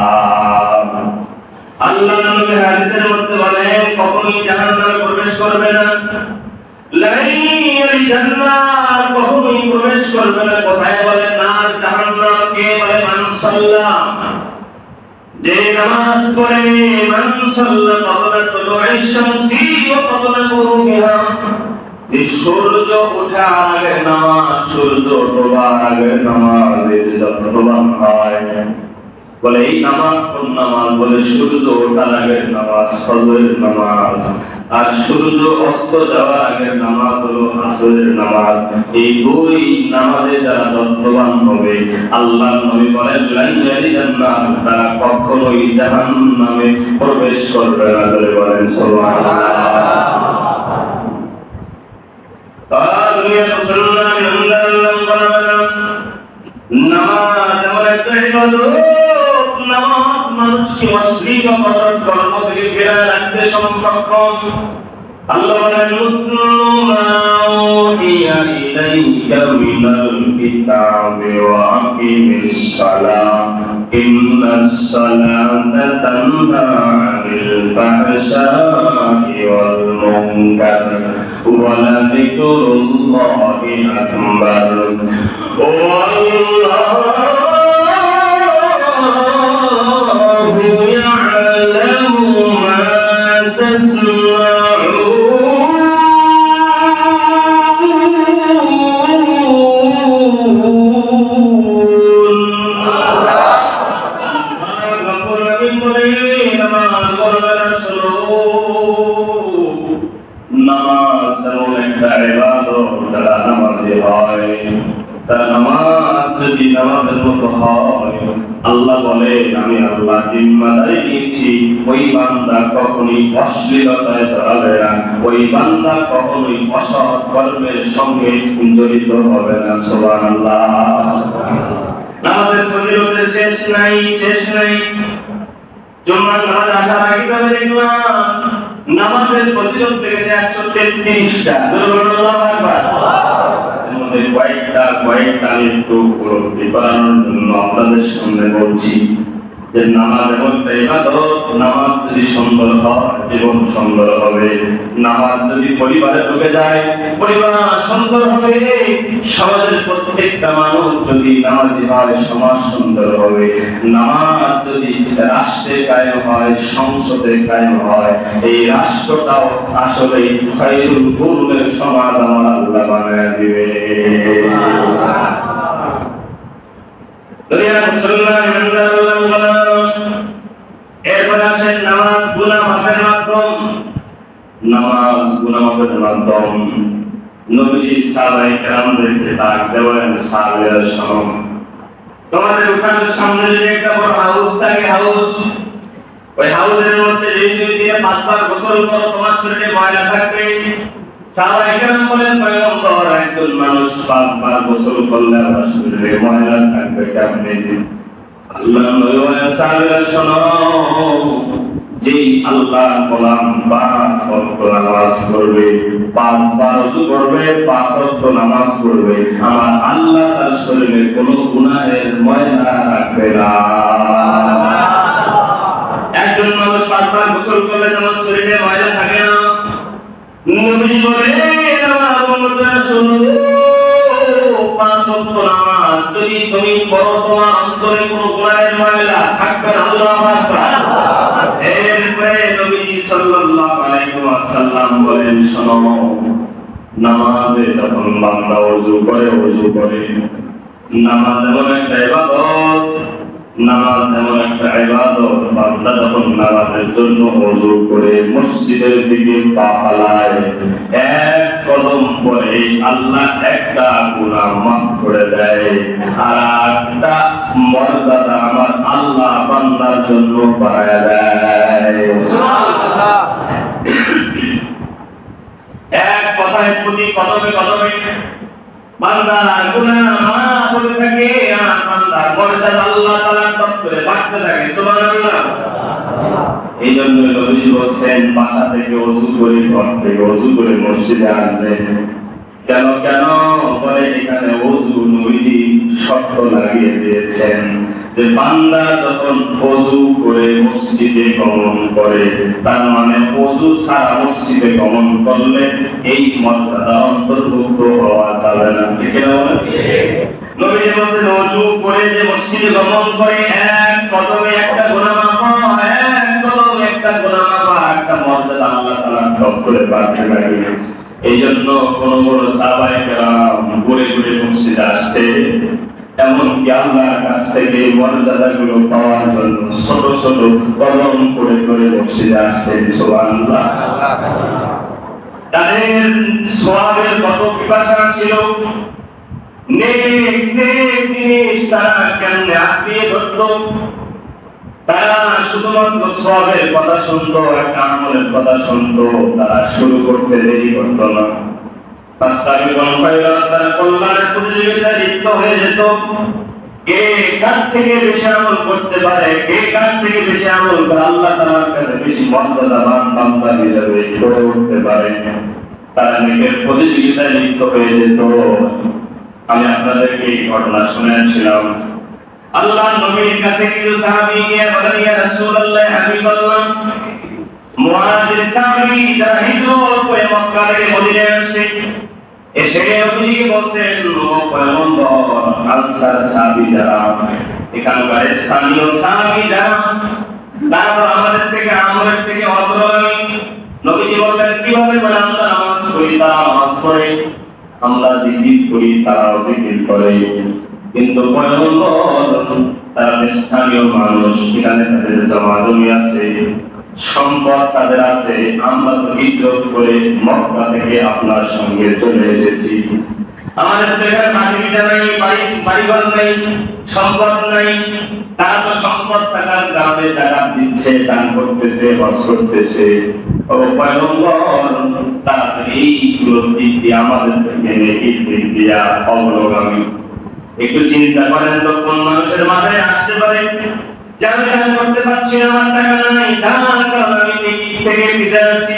আল্লাহ নবী হাদিসের মধ্যে বলেন কখনোই জাহান্নামে প্রবেশ করবে না। লাইল জান্নাত কখনোই প্রবেশ করবে না। কোথায় বলে নার জাহান্নাম? কে বলে? মান সাল্লা, যে নামাজ পড়ে, মান সাল্লা ক্বাবলা তুলুইশ শামসি ওয়া ক্বাবলা গুরুবিহা, যে সূর্য ওঠার আগে নামাজ, সূর্য ডোবার আগে নামাজ, এর যতবার হয় বলে এই নামাজ কোন নামাজ? বলে সূর্য ওঠার আগের নামাজ ফজরের নামাজ, আর সূর্য অস্ত যাওয়ার আগের নামাজ হলো আসরের নামাজ। এই দুই নামাজে যারা যত্নবান হবে আল্লাহর নবী বলেন লাইল জান্নাত, তারা কখনোই জাহান্নামে প্রবেশ করবে না। বলে বলেন সুবহানাল্লাহ। নামাজ এমন একটা ইবাদত, নামাজ মানুষকে অশ্লীল অসৎ কর্ম থেকে ফেরায় রাখতে সক্ষম। আল্লাহ বলেন মা উহিয়া ইলাইকা মিনাল কিতাবি ওয়া আকিমিস সালাহ ইন্নাস সালাতা তানহা আনিল ফাহশাই ওয়াল মুনকার ওয়া লাযিকরুল্লাহি আকবার। ও আল্লাহ নামাজ এমন একটা ইবাদত, যারা নামাজি হয়, তার নামাজ যদি নামাজের মতো হয়, আল্লাহ বলেন আমি আল্লাহ জিম্মাদারি নিয়েছি, ওই বান্দা কখনোই অশ্লীলতায় জড়াবে না, ওই বান্দা কখনোই অসৎ কর্মের সঙ্গে জড়িত হবে না। সুবহানাল্লাহ। নামাজের ফজিলতের শেষ নাই, শেষ নাই। জুমার নামাজ আসার আগে আমি দেখলাম নামাজের ফজিলত থেকে 133টা। সুবহানাল্লাহ আকবার। এর মধ্যে কয়েকটা আমি একটু উপলব্ধি করানোর জন্য আপনাদের সামনে বলছি যে নামাজ এমন একটা ইবাদত, নামাজ যদি সুন্দর হয় জীবন সুন্দর হবে। নামাজ যদি পরিবারে ঢুকে যায় পরিবার সুন্দর হবে। সমাজের প্রত্যেকটা মানুষ যদি নামাজি হয় সমাজ সুন্দর হবে। নামাজ যদি রাষ্ট্রে কায়েম হয়, সংসদে কায়েম হয়, এই রাষ্ট্রটাও আসলে খায়রুল কুরুনের সমাজ আমার আল্লাহ বানায় দিবে। দুনিয়ার মুসলমান ইমানদার এরপরে আসেন নামাজ গুনাহ মাফের মাধ্যম। নামাজ গুনাহ মাফের মাধ্যম। নবী সাহাবায়ে কেরামদেরকে ডাক দেওয়ার সাহাবায়ে শোনো, তোমাদের ওখানে সামনে যদি একটা বড় হাউস থাকে, হাউস, ওই হাউসের মধ্যে যদি তুমি দিনে 5 বার গোসল করো তোমার শরীরে ময়লা থাকবে। সাহাবায়ে কেরাম বলেন পয়গম্বর, একজন মানুষ 5 বার গোসল করলে আমার শরীরে ময়লা থাকবে কেমনে? আল্লাহ নবী বলেন সাহাবায়ে শোনো, যেই আল্লাহ গোলাম 5 ওয়াক্ত নামাজ পড়বে, 5 বার ওযু করবে, 5 ওয়াক্ত নামাজ পড়বে, আমার আল্লাহ তার শরীরে কোনো গুনাহের ময়লা রাখবে না। একজন মানুষ 5 বার গোসল করলে আমার শরীরে ময়লা থাকে না। নবী বলেন আমার উম্মতরা শুনো, 5 ওয়াক্ত নামাজ যদি তুমি পড়ো তোমার অন্তরে কোনো গুনাহের ময়লা থাকবে না। আল্লাহু আকবার। এরপরে নবী সাল্লাল্লাহু আলাইহি ওয়াসাল্লাম বলেন শোনো, নামাজে যখন বান্দা ওযু করে নামাজ এমন একটা ইবাদত, নামাজ এমন একটা ইবাদত, বান্দা যখন নামাজের জন্য ওযু করে মসজিদের দিকে পা ফেলায়, এক কদম পরে আল্লাহ একটা গুনাহ মাফ করে দেয়, আর একটা মর্যাদা আমার আল্লাহ বান্দার জন্য বাড়ায় দেয়। সুবহানাল্লাহ। এক কথায় প্রতি কদমে কদমে বান্দার গুনাহ মাফ হতে থাকে, আর বান্দার মর্যাদা আল্লাহ তাআলার তরফ থেকে বাড়তে থাকে। সুবহানাল্লাহ। এই জন্য নবীজি বলছেন বাসা থেকে ওযু করে, ঘর থেকে ওযু করে মসজিদে আসবেন। কেন কেন বলে, এখানে ওযু নবীজি শর্ত লাগিয়ে দিয়েছেন যে বান্দা যখন ওযু করে মসজিদে গমন করে, তার মানে ওযু ছাড়া মসজিদে গমন করলে এই মর্যাদা অন্তর্ভুক্ত হওয়া যাবে না। ঠিক না? নবীজি বলেন ওযু করে যে মসজিদে গমন করে এক কদমে একটা গুনাহ মাফ হয়, এক কদমে একটা গুনাহ মাফ হয়, একটা মর্যাদা আল্লাহ তাআলা দপ্তরে পাঠিয়ে রাখেন। এই জন্য কোন বড় সাহাবায়ে কেরাম ঘুরে ঘুরে মসজিদে আসতে, এমনকি আল্লাহর কাছ থেকে মর্যাদাগুলো পাওয়ার জন্য ছোট ছোট কদম করে করে মসজিদে আসতেন। সুবহানাল্লাহ। তাদের সওয়াবের কত পিপাসা ছিল, নেক নেক জিনিস তারা কেমনে আঁকড়িয়ে ধরত। তারা শুধুমাত্র সওয়াবের কথা শুনতো, একটা আমলের কথা শুনতো, তারা শুরু করতে দেরি করতো না। ফাস্তাবিকুল খায়রাত, তারা কল্যাণের প্রতিযোগিতায় লিপ্ত হয়ে যেত। কে কার থেকে বেশি আমল করতে পারে, কে কার থেকে বেশি আমল করে আল্লাহ তাআলার কাছে বেশি মর্যাদাবান বান্দা হিসেবে গড়ে উঠতে পারে, তারা নেকের প্রতিযোগিতায় লিপ্ত হয়ে যেত। আমি আপনাদেরকে এই ঘটনা শুনিয়েছিলাম। আল্লাহর নবীর কাছে কিছু সাহাবী গিয়ে বলেন, ইয়া রাসূলুল্লাহ, হাবিবাল্লাহ, মুহাজির সাহাবী যারা হিজরত করে মক্কা থেকে মদিনায় আসছে, এসে নবীকে বলছেন, ও পয়গম্বর, আনসার সাহাবী যারা, এখানকার স্থানীয় সাহাবী যারা, তারা আমাদের থেকে আমলের থেকে অগ্রগামী। নবীজি বললেন, কিভাবে? বলে, আমরা নামাজ পড়ি, তারা নামাজ পড়ে, আমরা জিকির করি, তারাও জিকির করে, কিন্তু পয়গম্বর তারা স্থানীয় মানুষ, এখানে তাদের জমা জমি আছে, সম্পদ তাদের আছে, আমরা তো হিজরত করে মক্কা থেকে আপনার সঙ্গে চলে এসেছি, আমাদের তো এখানে মাটিটা নাই, বাড়িঘর নাই, সম্পদ নাই, তারা তো সম্পদ থাকার কারণে জাকাত দিচ্ছে, দান করতেছে, হজ করতেছে। ও পয়গম্বর, তারা এইগুলো দিক দিয়ে আমাদের থেকে নেকির দিক দিয়া অগ্রগামী। একটু চিন্তা করেন তো, কোন মানুষের মাথায় আসতে পারে যে আমি দান করতে পারছি না, আমার টাকা নাই, যার কারণে আমি নেকির থেকে পিছিয়ে আছি,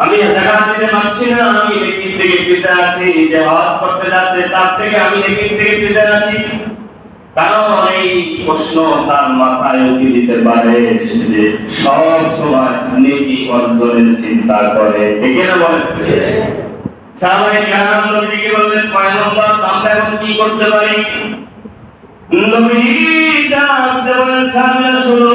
আমি জাকাত দিতে পারছি না, আমি নেকির থেকে পিছিয়ে আছি, যে হজ করতে যাচ্ছে তার থেকে আমি নেকির থেকে পিছিয়ে আছি। কারণ এই প্রশ্ন তার মাথায় উঠে দিতে পারে যে সব সময় নেকি অর্জনের চিন্তা করে। ঠিক না বলেন? সাহাবায়ে কেরাম নবীকে বললেন, পয়গম্বর, আমরা এখন কি করতে পারি? নবী ডাক দেন, সাহাবীরা শুনো,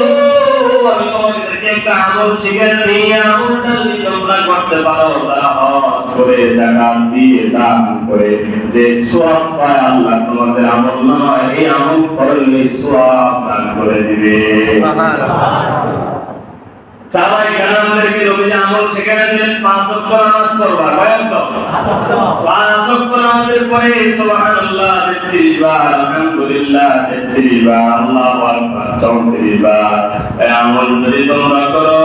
আমি তোমাদেরকে একটা আমল শিখিয়ে দিই, আমলটা যদি তোমরা করতে পারো, তারা হজ করে, যাকাত দিয়ে, দান করে যে সওয়াব পায়, আল্লাহ তোমাদের আমল নয়, এই আমল করলে সওয়াব দান করে দিবে। সুবহানাল্লাহ। সাহাবায়ে কেরামদেরকে নবীজি আমল শিখিয়ে দিলেন, 5 ওয়াক্ত নামাজ পড়বা, কয় ওয়াক্ত? 5 ওয়াক্ত নামাজের পরে সুবহানাল্লাহ 33 বার, আলহামদুলিল্লাহ 33 বার, আল্লাহু আকবার 34 বার। এই আমল যদি তোমরা করো,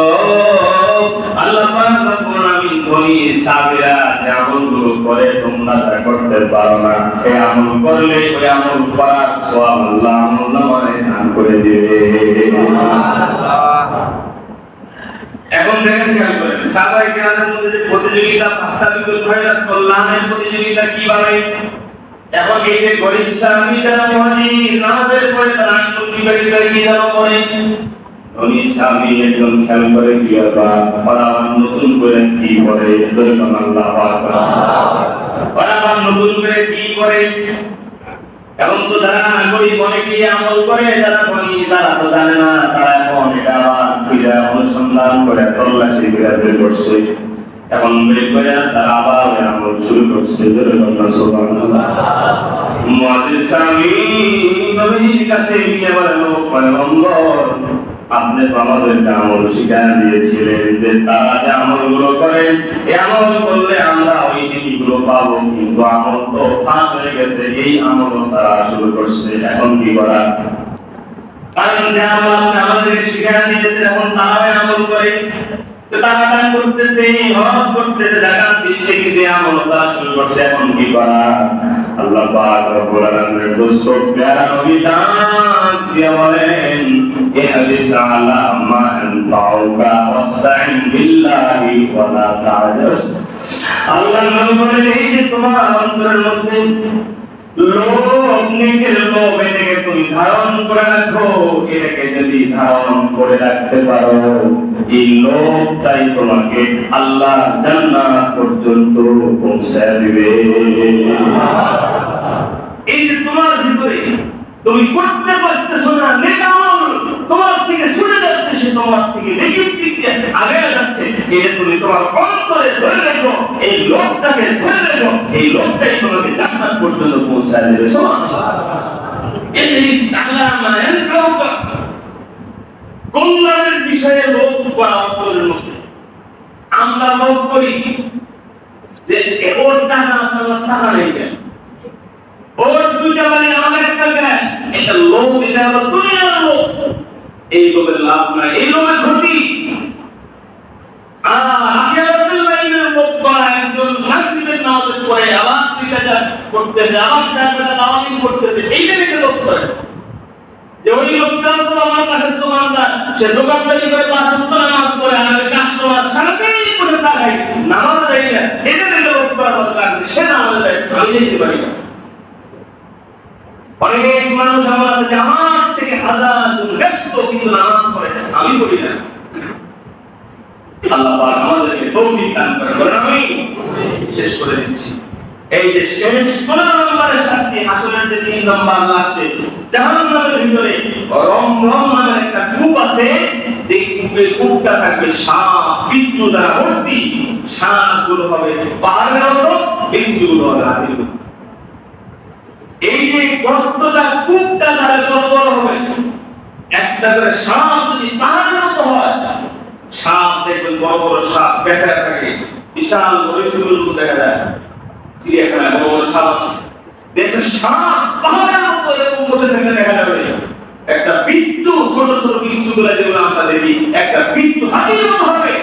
আল্লাহ পাক রব্বুল আলামিন ধনী সাহাবীরা যে আমলগুলো করে তোমরা যা করতে পারো না, এই আমল করলে ওই আমল করার সওয়াব আল্লাহ আমলনামায় দান করে দিবে। সুবহানাল্লাহ। এখন দেখেন, খেয়াল করেন, সাহাবায়ে কেরামের মধ্যে যে প্রতিযোগিতা, ফাস্তাবিকুল খায়রাত, কল্যাণের প্রতিযোগিতা কিভাবে। এখন এই যে গরীব সাহাবী যারা মুহাজির, নামাজের পরে তারা আঙ্গুল বাড়ি কি যেন করে, ধনী সাহাবী একজন খেয়াল করে কি ব্যাপার, ওরা আবার নতুন করে কি করে, জয়মান আল্লাহু আকবার, ওরা আবার নতুন করে কি করে। এখন তো যারা গরীব অনেকেই আমল করে, যারা ধনী তারা তো জানে না, তারা এখন এটা আবার খুঁজে অনুসন্ধান করে তল্লাশি করে বের করছে, এখন বের করে তারা আবার আমল শুরু করছে। সুবহানাল্লাহ। মুহাজির সাহাবী নবীর কাছে গিয়ে বলেন, ও পয়গম্বর, আপনি তো আমাদেরকে আমল শিখিয়ে দিয়েছিলেন যে তারা যে আমলগুলো করে, এই আমল করলে আমরা ওই জিনিসগুলো পাবো, কিন্তু আমল তো ফাঁস হয়ে গেছে, এই আমল তারা শুরু করছে, এখন কি করা? কারণ যে আমল আপনি আমাদেরকে শিখিয়ে দিয়েছেন, এখন তারাই আমল করে, তারা দান করতেছে, হজ করতেছে, যাকাত দিচ্ছে, কিন্তু আমল তারা শুরু করছে, এখন কি করা? আল্লাহ পাক রব্বুল আলামিনের দোস্ত প্যারা নবী ডাক দিয়ে বলেন ইহরিস আলা মা আনফাউকা ওয়াসতাইন বিল্লাহি ওয়া লা তা'জাস। আল্লাহ নবী বলেন এই যে তোমার অন্তরের মধ্যে লোভ, নিজের লোভ এটাকে তুমি ধারণ করে রাখো, এটাকে যদি ধারণ করে রাখতে পারো এই লোভটাই তোমাকে আল্লাহ জান্নাত পর্যন্ত পৌঁছায় দিবে। এই যে তোমার ভিতরে তুমি করতে পারতেছো না নেক আমল, তোমার থেকে ছুটে যাচ্ছে, সে তোমার থেকে নেগেটিভ দিকে আগে যাচ্ছে, এটা তুমি তোমার অন্তরে ধরে রাখো, এই লোভটাকে ধরে রাখো, এই লোভটাই তোমাকে জান্নাত পর্যন্ত পৌঁছায় দেবে। সুবহানাল্লাহ। এই সালামা এনকাউকা কল্যাণের বিষয়ে লোভ করা অন্তরের মধ্যে। আমরা লোভ করি যে ওর টাকা আছে, আমার টাকা নেই কেন, ওর দুইটা বাড়ি আমার একটা গায়ে, এটা লোভ, এটা হলো দুনিয়ার লোভ। এই লোভের লাভ নাই, এই লোভের ক্ষতি। আখিরাতের লাইনের লোভ করা, একজন মাগরিবের নামাজ পড়ে আবার দুইটা করতেছে, আবার চারটা নামাজ করতেছে, এইটা দেখে লোভ করে যে ওই লোকটাও তো আমার পাশে দোকানদার, সে দোকানদারি করে 5 ওয়াক্ত নামাজ পড়ে, আর কাস্টমার সারাদিন করে চালায়, নামাজ যায় না, এটা দেখে লোভ করা দরকার। সে নামাজ যায়, আমি দেখতে পারি না। অনেক মানুষ আমার আছে যে আমার থেকে হাজার গুণ ব্যস্ত, কিন্তু নামাজ পড়ে আমি পড়ি না। আল্লাহ পাক আমাদেরকে তৌফিক দান করেন। আমি শেষ করে দিচ্ছি। এই যে শেষ 15 নম্বরের শাস্তি, হাসরের যে 3 নম্বর লাস্টে জাহান্নামের ভিতরে রমরম নামের একটা কূপ আছে, যে কূপটা থাকবে সাপ বিচ্ছু দ্বারা ভর্তি। সাপগুলো হবে পাহাড়ের মতো, বিচ্ছুগুলো হবে হাতির মতো। এই যে গর্তটা, কূপটা তাহলে কত বড় হবে, একটা করে সাপ যদি পাহাড়ের মতো হয়, সাপ দেখবেন বড় বড় সাপ পেঁচা থাকে, বিশাল বড় শিশুর দেখা যায়, চিড়িয়াখানায় বড় বড় সাপ আছে, দেখবেন সাপ পাহাড়ের মতো এরকম বসে থাকলে দেখা যাবে। একটা বিচ্ছু, ছোট ছোট বিচ্ছু গুলা যেগুলো আমরা দেখি, একটা বিচ্ছু হাতির মতো হবে।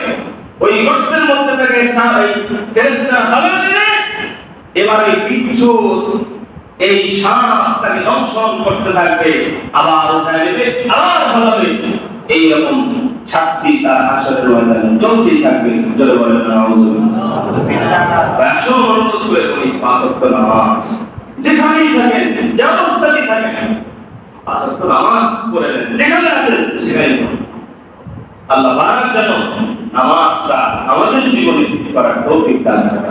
ওই গর্তের মধ্যে থেকে ফেরেশতারা হাওয়া দিবে, এবার এই বিচ্ছু এই সাপ তাকে দংশন করতে থাকবে, আবার উঠায় নেবে, আবার ফলাবে। এইরকম শাস্তি তার হাসরের ময়দানে চলতেই থাকবে। চলে বলেন নাউযুবিল্লাহ। আসল অনুরোধ করে বলি, 5 ওয়াক্ত নামাজ যেখানেই থাকেন, যে অবস্থাতেই থাকেন, 5 ওয়াক্ত নামাজ পড়েন, যেখানে আছেন সেখানেই পড়ুন। আল্লাহ পাক যেন নামাজটা আমাদের জীবনে করার তৌফিক দান করেন।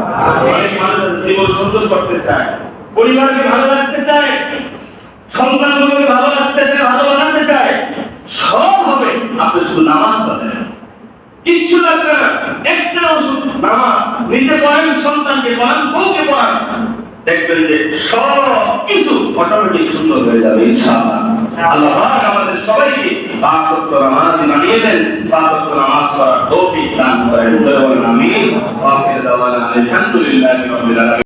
অনেক মানুষ জীবন সুন্দর করতে চায়, পরিবারকে ভালো রাখতে চায়, সন্তানগুলোকে ভালো রাখতে চায়, ভালো বানাতে চায়, সব হবে আপনি শুধু নামাজ পড়েন, কিচ্ছু লাগবে না। একটা ওষুধ নামাজ, নিজে পড়েন, সন্তানকে পড়ান, বউকে পড়ান, দেখবেন যে সব কিছু অটোমেটিক সুন্দর হয়ে যাবে ইনশাআল্লাহ। আল্লাহ পাক আমাদের সবাইকে 5 ওয়াক্ত নামাজ বানিয়ে দেন, 5 ওয়াক্ত নামাজ পড়ার তৌফিক দান করেন। আমিন। ওয়া আখিরু দাওয়ানা আলহামদুলিল্লাহি রাব্বিল আলামিন।